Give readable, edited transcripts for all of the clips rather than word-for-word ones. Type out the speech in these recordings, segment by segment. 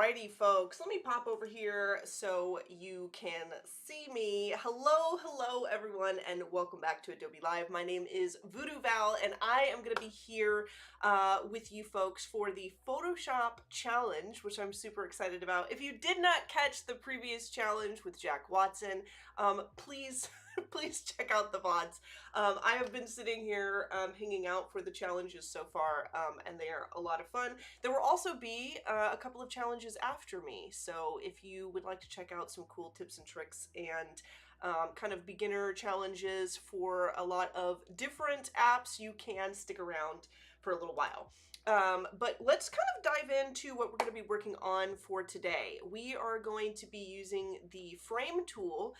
Alrighty, folks, let me pop over here so you can see me. Hello, everyone, and welcome back to Adobe Live. My name is VooDoo Val, and I am going to be here with you folks for the Photoshop challenge, which I'm super excited about. If you did not catch the previous challenge with Jack Watson, please please check out the VODs. I have been sitting here hanging out for the challenges so far, and they are a lot of fun. There will also be a couple of challenges after me, so if you would like to check out some cool tips and tricks and kind of beginner challenges for a lot of different apps, you can stick around for a little while. But let's kind of dive into what we're going to be working on for today. We are going to be using the frame tool,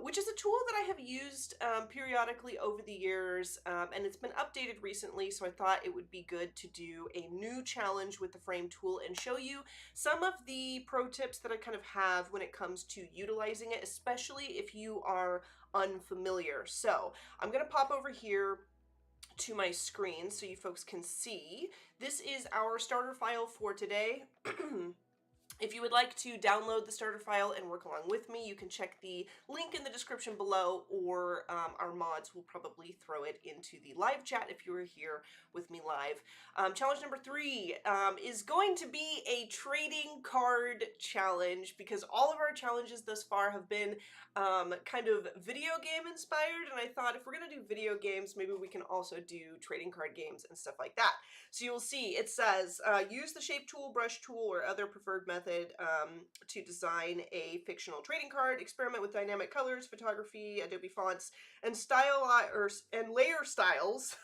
which is a tool that I have used periodically over the years, and it's been updated recently, so I thought it would be good to do a new challenge with the frame tool and show you some of the pro tips that I kind of have when it comes to utilizing it, especially if you are unfamiliar. So I'm going to pop over here to my screen so you folks can see. This is our starter file for today. If you would like to download the starter file and work along with me, you can check the link in the description below, or our mods will probably throw it into the live chat if you were here with me live. Challenge number 3 is going to be a trading card challenge, because all of our challenges thus far have been kind of video game inspired, and I thought if we're going to do video games, maybe we can also do trading card games and stuff like that. So you'll see it says, use the shape tool, brush tool, or other preferred method to design a fictional trading card, experiment with dynamic colors, photography, Adobe fonts, and layer styles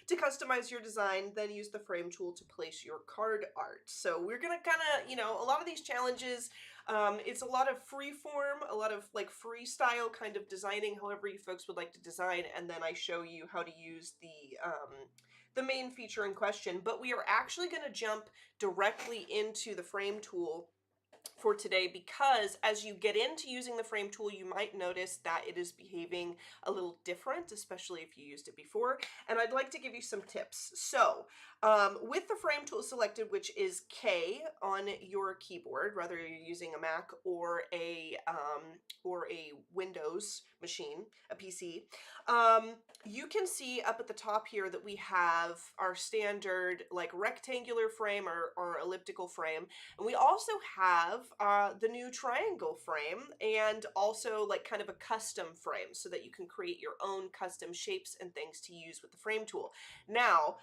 to customize your design, then use the frame tool to place your card art. So we're gonna kind of, a lot of these challenges, it's a lot of free form, a lot of like freestyle kind of designing, however you folks would like to design, and then I show you how to use the main feature in question. But we are actually going to jump directly into the frame tool for today, because as you get into using the frame tool, you might notice that it is behaving a little different, especially if you used it before. And I'd like to give you some tips. So with the frame tool selected, which is K on your keyboard, whether you're using a Mac or a Windows machine, a PC, you can see up at the top here that we have our standard like rectangular frame or elliptical frame, and we also have the new triangle frame, and also like kind of a custom frame so that you can create your own custom shapes and things to use with the frame tool. Now,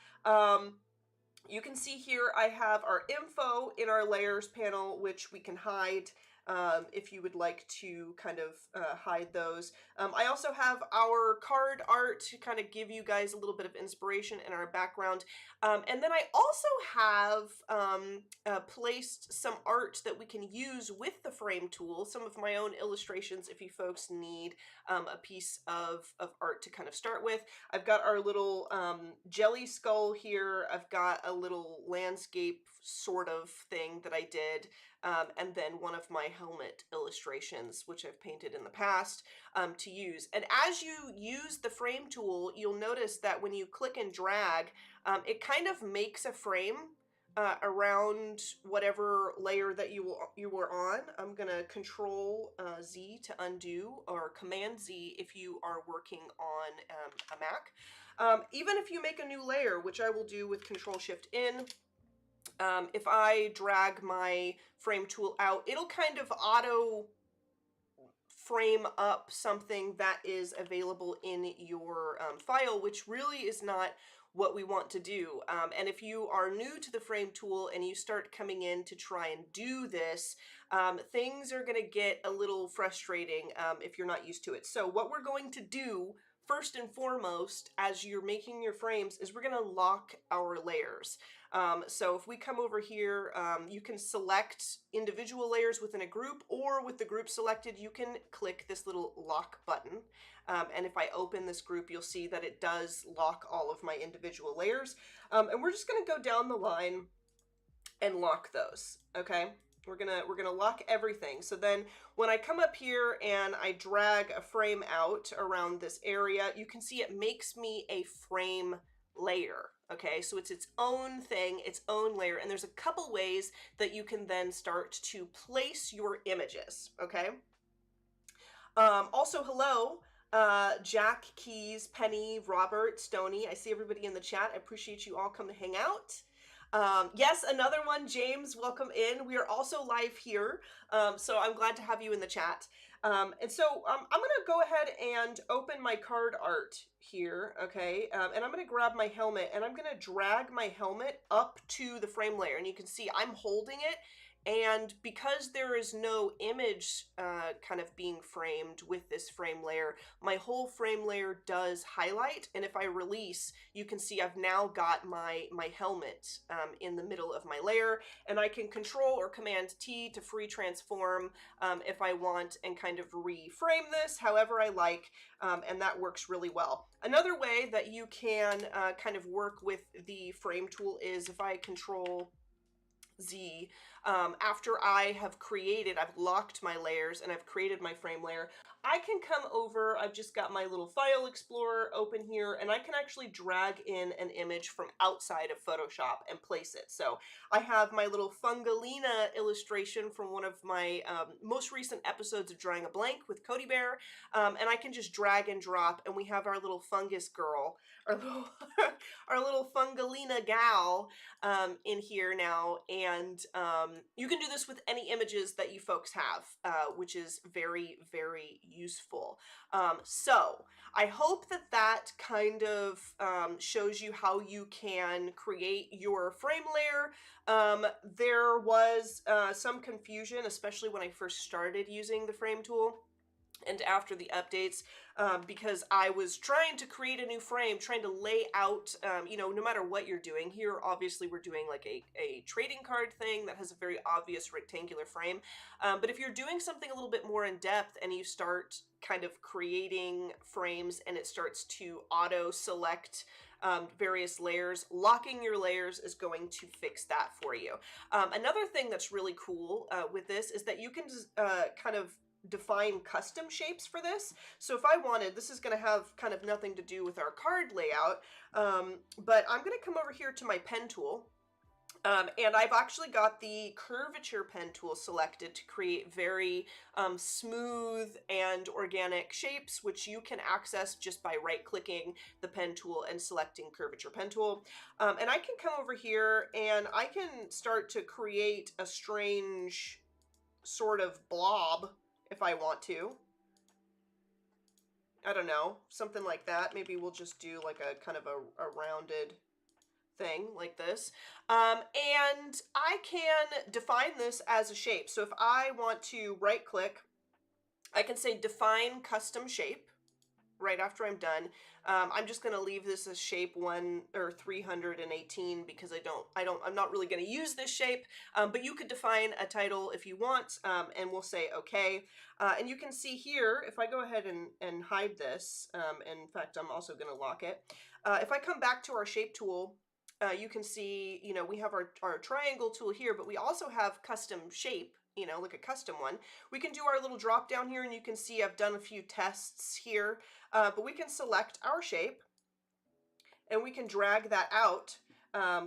you can see here I have our info in our layers panel, which we can hide if you would like to kind of hide those. I also have our card art to kind of give you guys a little bit of inspiration in our background. And then I also have placed some art that we can use with the frame tool, some of my own illustrations if you folks need a piece of art to kind of start with. I've got our little jelly skull here. I've got a little landscape sort of thing that I did. And then one of my helmet illustrations, which I've painted in the past, to use. And as you use the frame tool, you'll notice that when you click and drag, it kind of makes a frame around whatever layer that you were on. I'm gonna Control Z to undo, or Command Z if you are working on a Mac. Even if you make a new layer, which I will do with Control Shift in. If I drag my frame tool out, it'll kind of auto frame up something that is available in your file, which really is not what we want to do. And if you are new to the frame tool and you start coming in to try and do this, things are going to get a little frustrating if you're not used to it. So what we're going to do first and foremost, as you're making your frames, is we're going to lock our layers. So if we come over here, you can select individual layers within a group, or with the group selected, you can click this little lock button. And if I open this group, you'll see that it does lock all of my individual layers. And we're just going to go down the line and lock those, okay? We're gonna lock everything. So then when I come up here and I drag a frame out around this area, you can see it makes me a frame layer. Okay, so it's its own thing, its own layer, and there's a couple ways that you can then start to place your images. Okay. Also, hello, Jack, Keys, Penny, Robert, Stony. I see everybody in the chat. I appreciate you all coming to hang out. Yes, another one, James, welcome in. We are also live here, so I'm glad to have you in the chat. And so I'm going to go ahead and open my card art here, okay? And I'm going to grab my helmet, and I'm going to drag my helmet up to the frame layer. And you can see I'm holding it. And because there is no image kind of being framed with this frame layer, my whole frame layer does highlight. And if I release, you can see I've now got my helmet in the middle of my layer. And I can Control or Command T to free transform if I want and kind of reframe this however I like. And that works really well. Another way that you can kind of work with the frame tool is if I Control Z, after I have created, I've locked my layers and I've created my frame layer, I can come over, I've just got my little file explorer open here, and I can actually drag in an image from outside of Photoshop and place it. So I have my little Fungalina illustration from one of my most recent episodes of Drawing a Blank with Cody Bear, and I can just drag and drop, and we have our little fungus girl, our little, our little Fungalina gal in here now. And you can do this with any images that you folks have, which is very, very useful. So I hope that that kind of shows you how you can create your frame layer. There was some confusion, especially when I first started using the frame tool and after the updates, because I was trying to create a new frame, trying to lay out, you know, no matter what you're doing here, obviously we're doing like a trading card thing that has a very obvious rectangular frame. But if you're doing something a little bit more in depth and you start kind of creating frames and it starts to auto select various layers, locking your layers is going to fix that for you. Another thing that's really cool with this is that you can kind of define custom shapes for this. So if I wanted, this is going to have kind of nothing to do with our card layout, but I'm going to come over here to my pen tool. And I've actually got the curvature pen tool selected to create very smooth and organic shapes, which you can access just by right-clicking the pen tool and selecting curvature pen tool. And I can come over here and I can start to create a strange sort of blob if I want to. I don't know, something like that. Maybe we'll just do like a kind of a rounded thing like this. And I can define this as a shape. So if I want to right click, I can say define custom shape right after I'm done. I'm just going to leave this as shape 1 or 318 because I'm not really going to use this shape, but you could define a title if you want, and we'll say okay. And you can see here, if I go ahead and hide this, and in fact, I'm also going to lock it. If I come back to our shape tool, you can see, you know, we have our triangle tool here, but we also have custom shape, you know, like a custom one. We can do our little drop down here, and you can see I've done a few tests here, but we can select our shape and we can drag that out,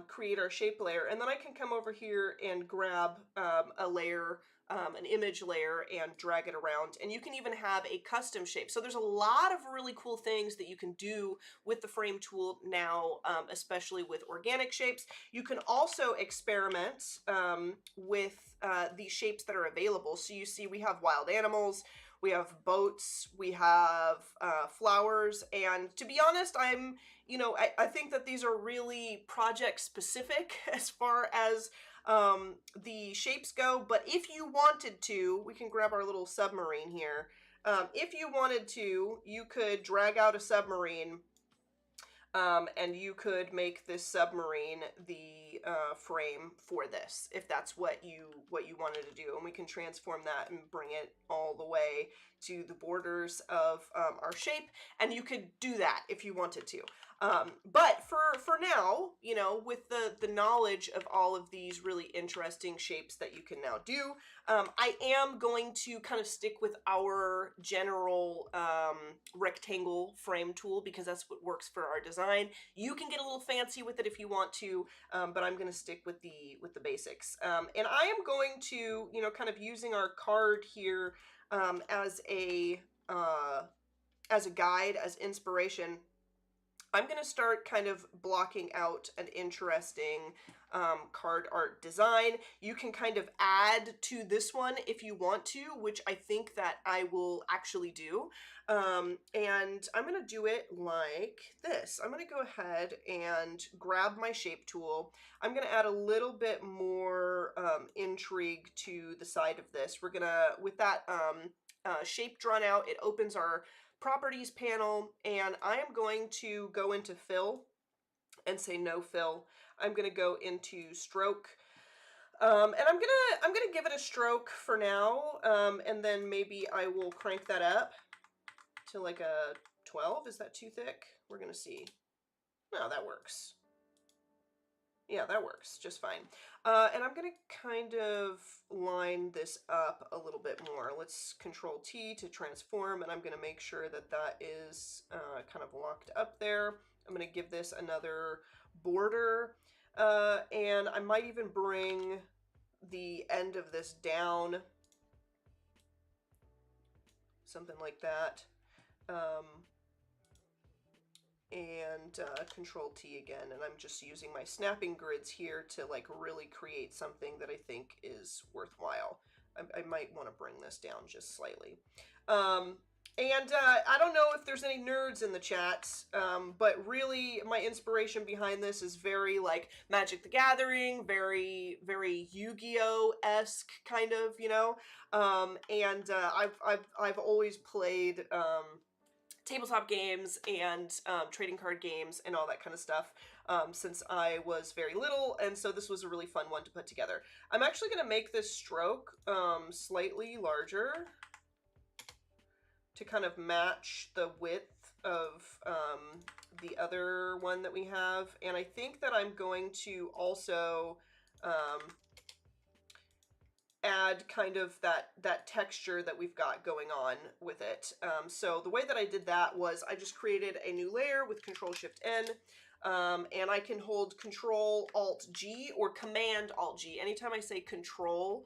create our shape layer, and then I can come over here and grab a layer, an image layer, and drag it around. And you can even have a custom shape. So there's a lot of really cool things that you can do with the frame tool now, especially with organic shapes. You can also experiment with the shapes that are available. So you see we have wild animals, we have boats, we have flowers, and to be honest, I think that these are really project specific as far as the shapes go, but if you wanted to, we can grab our little submarine here. If you wanted to, you could drag out a submarine, and you could make this submarine the frame for this, if that's what you wanted to do. And we can transform that and bring it all the way to the borders of our shape, and you could do that if you wanted to. But for now, you know, with the knowledge of all of these really interesting shapes that you can now do, I am going to kind of stick with our general rectangle frame tool, because that's what works for our design. You can get a little fancy with it if you want to, but I'm going to stick with the basics. And I am going to, you know, kind of using our card here as a guide, as inspiration. I'm going to start kind of blocking out an interesting card art design. You can kind of add to this one if you want to, which I think that I will actually do. And I'm going to do it like this. I'm going to go ahead and grab my shape tool. I'm going to add a little bit more intrigue to the side of this. We're going to, with that shape drawn out, it opens our properties panel, and I am going to go into fill and say no fill. I'm going to go into stroke, and I'm gonna give it a stroke for now, and then maybe I will crank that up to like a 12. Is that too thick? We're gonna see. No, that works. Yeah, that works just fine. And I'm going to kind of line this up a little bit more. Let's Control T to transform, and I'm going to make sure that that is kind of locked up there. I'm going to give this another border, and I might even bring the end of this down, something like that. And Control T again, and I'm just using my snapping grids here to like really create something that I think is worthwhile. I might want to bring this down just slightly. And I don't know if there's any nerds in the chat, but really my inspiration behind this is very like Magic the Gathering, very Yu-Gi-Oh-esque kind of, you know. And I've always played tabletop games and trading card games and all that kind of stuff since I was very little, and so this was a really fun one to put together. I'm actually going to make this stroke slightly larger to kind of match the width of the other one that we have, and I think that I'm going to also add kind of that texture that we've got going on with it. So the way that I did that was I just created a new layer with Control-Shift-N, and I can hold Control-Alt-G or Command-Alt-G. Anytime I say Control,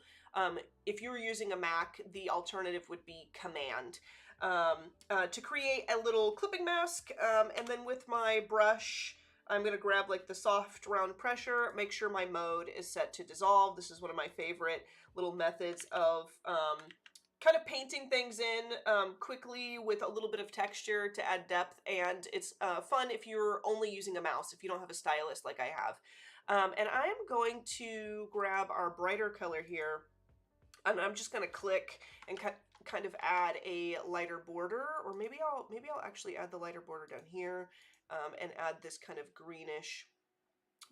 if you were using a Mac, the alternative would be Command. To create a little clipping mask, and then with my brush, I'm going to grab like the soft round pressure, make sure my mode is set to dissolve. This is one of my favorite little methods of kind of painting things in quickly with a little bit of texture to add depth, and it's fun if you're only using a mouse, if you don't have a stylus like I have. And I am going to grab our brighter color here, and I'm just going to click and kind of add a lighter border, or maybe I'll actually add the lighter border down here, and add this kind of greenish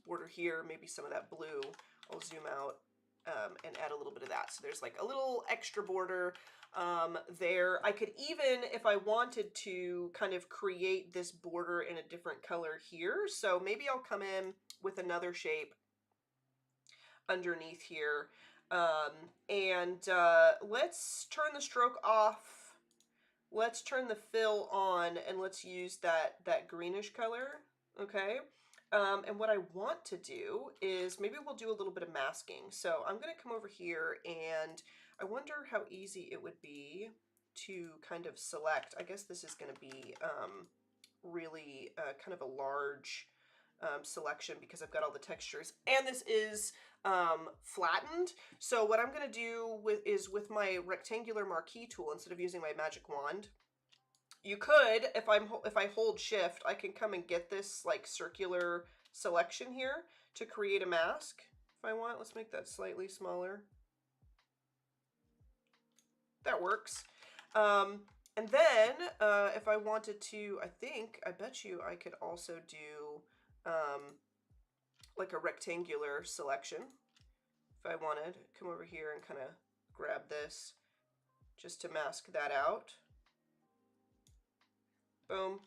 border here, maybe some of that blue. I'll zoom out and add a little bit of that. So there's like a little extra border there. I could even, if I wanted to, kind of create this border in a different color here. So maybe I'll come in with another shape underneath here. And let's turn the stroke off. Let's turn the fill on, and let's use that greenish color, okay? And what I want to do is maybe we'll do a little bit of masking. So I'm going to come over here, and I wonder how easy it would be to kind of select. I guess this is going to be really kind of a large selection because I've got all the textures, and this is flattened. So what I'm going to do is with my rectangular marquee tool, instead of using my magic wand, you could, if I hold shift, I can come and get this like circular selection here to create a mask if I want. Let's make that slightly smaller. That works. And then if I wanted to, I bet you I could also do like a rectangular selection. If I wanted, come over here and kind of grab this just to mask that out. Boom.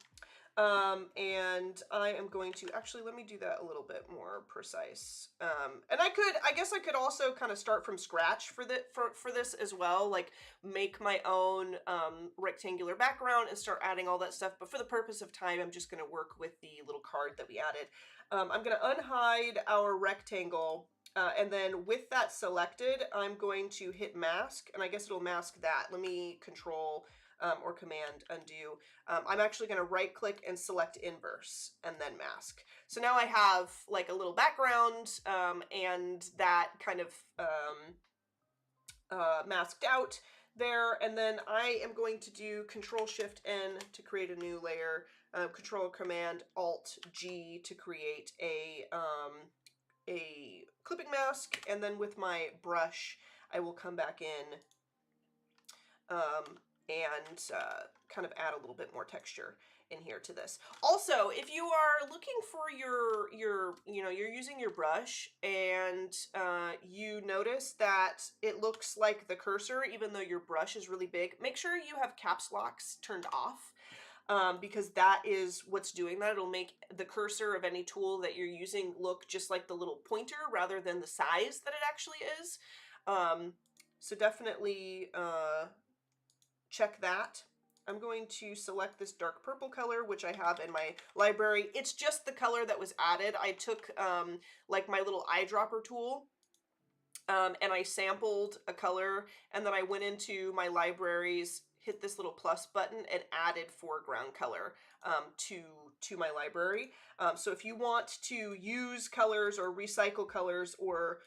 And I am going to, actually, let me do that a little bit more precise. And I guess I could also kind of start from scratch for this as well, like make my own rectangular background and start adding all that stuff. But for the purpose of time, I'm just going to work with the little card that we added. I'm going to unhide our rectangle. And then with that selected, I'm going to hit mask, and I guess it'll mask that. Let me control or command undo. I'm actually going to right click and select inverse and then mask. So now I have like a little background and that kind of masked out there. And then I am going to do Control Shift N to create a new layer, Control Command Alt G to create a clipping mask, and then with my brush I will come back in and kind of add a little bit more texture in here to this. Also, if you are looking for you're using your brush and you notice that it looks like the cursor, even though your brush is really big, make sure you have caps locks turned off. Because that is what's doing that. It'll make the cursor of any tool that you're using look just like the little pointer rather than the size that it actually is. So definitely check that. I'm going to select this dark purple color, which I have in my library. It's just the color that was added. I took like my little eyedropper tool and I sampled a color, and then I went into my libraries, hit this little plus button, and added foreground color to my library. So if you want to use colors or recycle colors or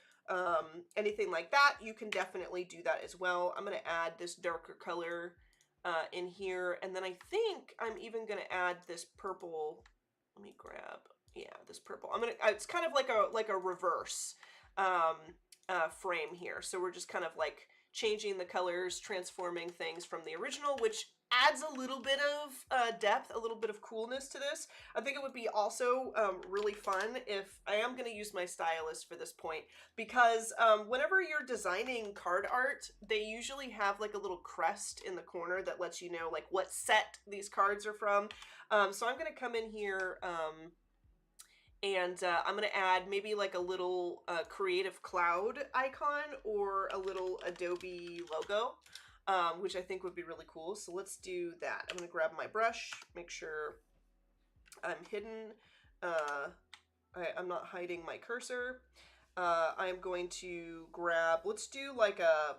anything like that, you can definitely do that as well. I'm going to add this darker color in here, and then I think I'm even going to add this purple. Let me grab, yeah, this purple. It's kind of like a reverse frame here. So we're just kind of like changing the colors, transforming things from the original, which adds a little bit of depth, a little bit of coolness to this. I think it would be also really fun if I am going to use my stylus for this point, because whenever you're designing card art, they usually have like a little crest in the corner that lets you know like what set these cards are from. So I'm going to come in here and I'm going to add maybe like a little creative cloud icon or a little Adobe logo, which I think would be really cool. So let's do that. I'm going to grab my brush, make sure I'm hidden. I'm not hiding my cursor. I'm going to grab, let's do like a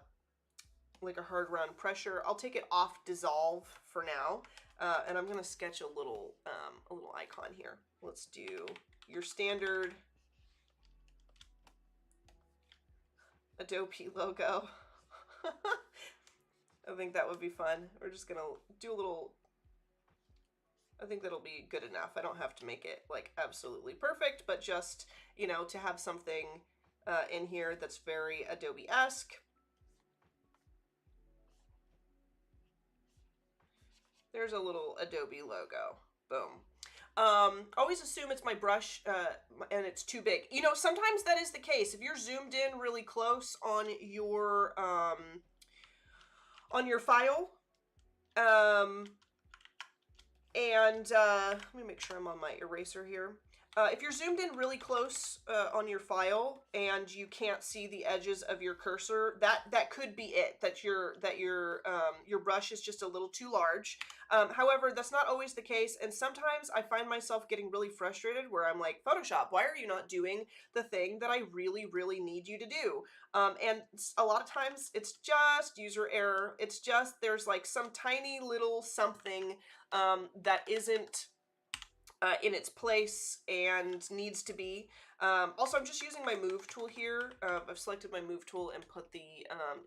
hard round pressure. I'll take it off dissolve for now. And I'm going to sketch a little icon here. Let's do your standard Adobe logo. I think that would be fun. We're just gonna do a little, I think that'll be good enough. I don't have to make it like absolutely perfect, but just, you know, to have something in here that's very Adobe-esque. There's a little Adobe logo. Boom. Always assume it's my brush and it's too big. You know, sometimes that is the case. If you're zoomed in really close on your file, let me make sure I'm on my eraser here. If you're zoomed in really close on your file and you can't see the edges of your cursor, that could be it. That your brush is just a little too large. However, that's not always the case, and sometimes I find myself getting really frustrated where I'm like, Photoshop, why are you not doing the thing that I really, really need you to do? And a lot of times it's just user error. It's just there's like some tiny little something that isn't in its place and needs to be. Also, I'm just using my move tool here. I've selected my move tool and put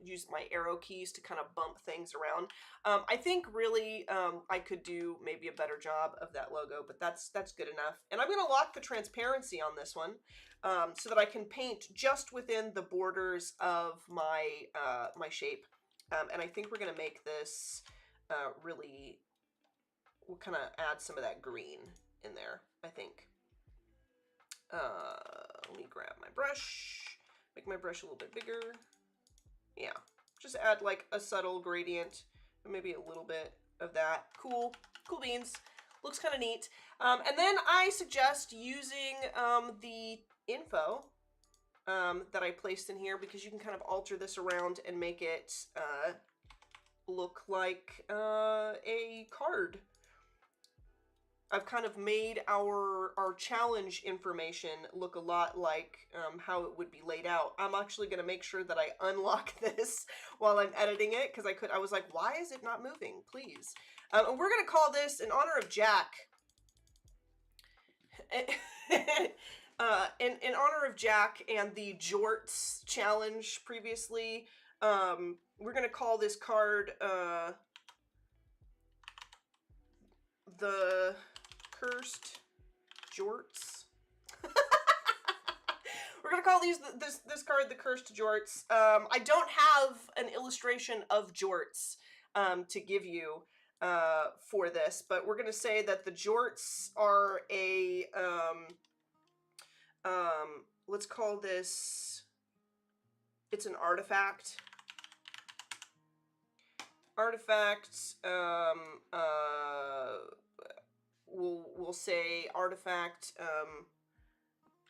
used my arrow keys to kind of bump things around. I think really I could do maybe a better job of that logo, but that's good enough. And I'm going to lock the transparency on this one so that I can paint just within the borders of my my shape. And I think we're going to make this really, we'll kind of add some of that green in there, I think. Let me grab my brush, make my brush a little bit bigger. Yeah, just add like a subtle gradient, and maybe a little bit of that. Cool beans. Looks kind of neat. And then I suggest using the info that I placed in here, because you can kind of alter this around and make it look like a card. I've kind of made our challenge information look a lot like how it would be laid out. I'm actually going to make sure that I unlock this while I'm editing it, because I was like, why is it not moving? Please. And we're going to call this in honor of Jack. In honor of Jack and the Jorts challenge previously, we're going to call this card the Cursed Jorts. We're gonna call this card the Cursed Jorts. I don't have an illustration of Jorts to give you for this, but we're gonna say that the Jorts are a let's call this, it's an artifact. We'll say artifact.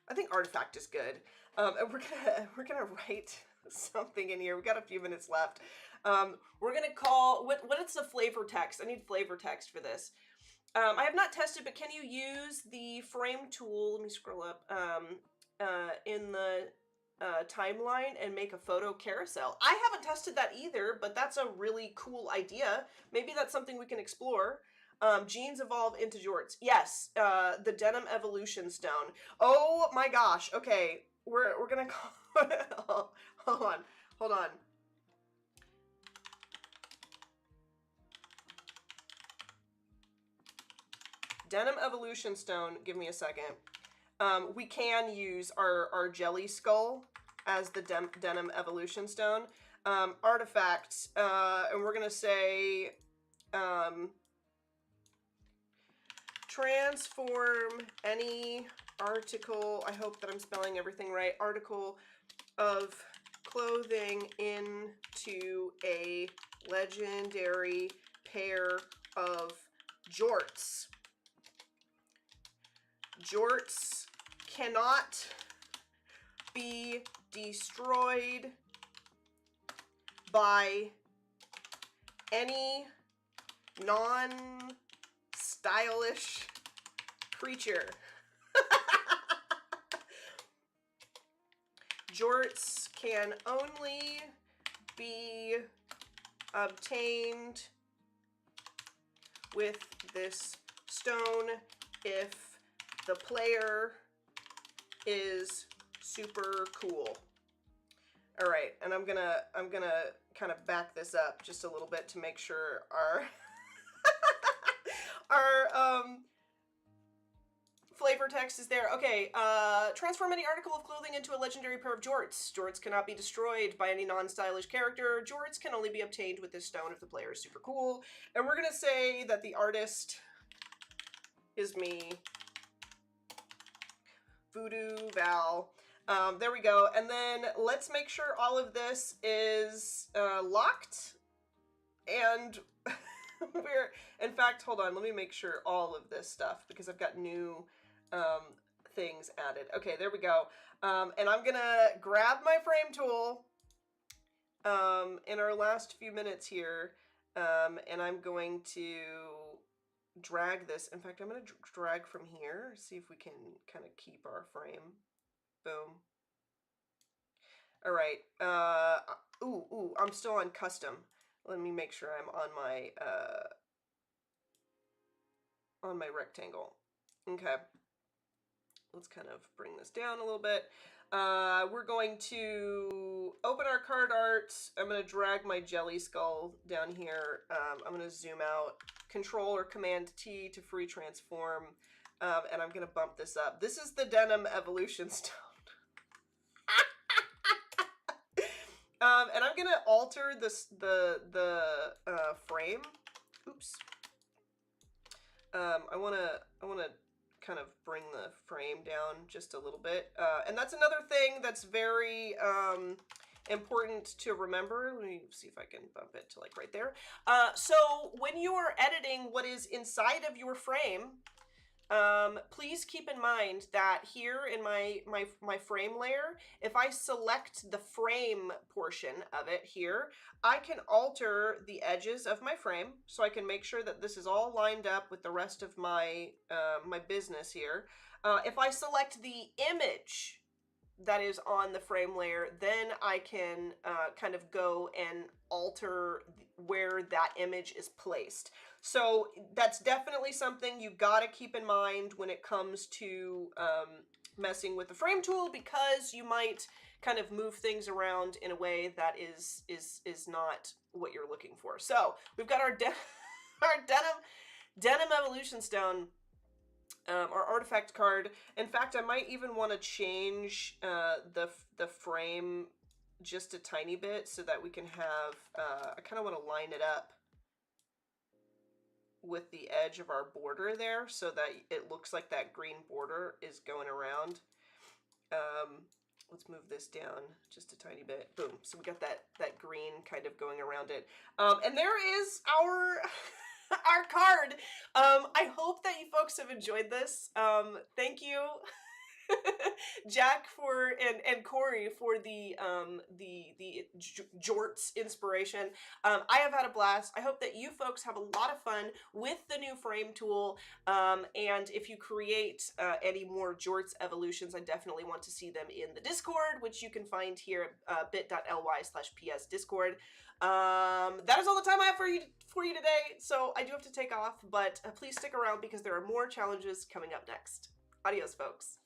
I think artifact is good. And we're gonna write something in here. We got a few minutes left. We're gonna call what is the flavor text? I need flavor text for this. I have not tested, but can you use the frame tool? Let me scroll up in the timeline and make a photo carousel. I haven't tested that either, but that's a really cool idea. Maybe that's something we can explore. Genes evolve into Jorts. Yes, the Denim Evolution Stone. Oh my gosh. Okay, we're gonna call. Hold on. Denim Evolution Stone. Give me a second. We can use our Jelly Skull as the Denim Evolution Stone. Artifacts, and we're gonna say transform any article, I hope that I'm spelling everything right, article of clothing into a legendary pair of jorts. Jorts cannot be destroyed by any non-stylish creature. Jorts can only be obtained with this stone if the player is super cool. All right, and I'm gonna kind of back this up just a little bit to make sure our our flavor text is there. Okay, transform any article of clothing into a legendary pair of jorts. Jorts cannot be destroyed by any non-stylish character. Jorts can only be obtained with this stone if the player is super cool. And we're gonna say that the artist is me, VooDoo Val. There we go. And then let's make sure all of this is locked. And in fact, hold on, let me make sure all of this stuff, because I've got new things added. Okay, there we go. And I'm gonna grab my frame tool in our last few minutes here, and I'm going to drag this. In fact, I'm going to drag from here, see if we can kind of keep our frame. Boom. All right. Ooh, I'm still on custom. Let me make sure I'm on my rectangle. Okay. Let's kind of bring this down a little bit. We're going to open our card art. I'm going to drag my jelly skull down here. I'm going to zoom out. Control or Command T to free transform. And I'm going to bump this up. This is the Denim Evolution Stone. And I'm going to alter this the frame. Oops. I want to kind of bring the frame down just a little bit. And that's another thing that's very important to remember. Let me see if I can bump it to like right there. So when you are editing what is inside of your frame, please keep in mind that here in my frame layer, if I select the frame portion of it here, I can alter the edges of my frame, so I can make sure that this is all lined up with the rest of my my business here. If I select the image that is on the frame layer, then I can kind of go and alter where that image is placed. So that's definitely something you gotta keep in mind when it comes to messing with the frame tool, because you might kind of move things around in a way that is not what you're looking for. So we've got our denim evolution stone. Our artifact card. In fact, I might even want to change the frame just a tiny bit so that we can have, I kind of want to line it up with the edge of our border there so that it looks like that green border is going around. Let's move this down just a tiny bit. Boom. So we got that green kind of going around it. And there is our our card. I hope that you folks have enjoyed this. Thank you, Jack, for and Corey for the jorts inspiration. I have had a blast. I hope that you folks have a lot of fun with the new frame tool. And if you create any more jorts evolutions, I definitely want to see them in the Discord, which you can find here at bit.ly/ps Discord. That is all the time I have for you today, so I do have to take off, but please stick around because there are more challenges coming up next. Adios, folks.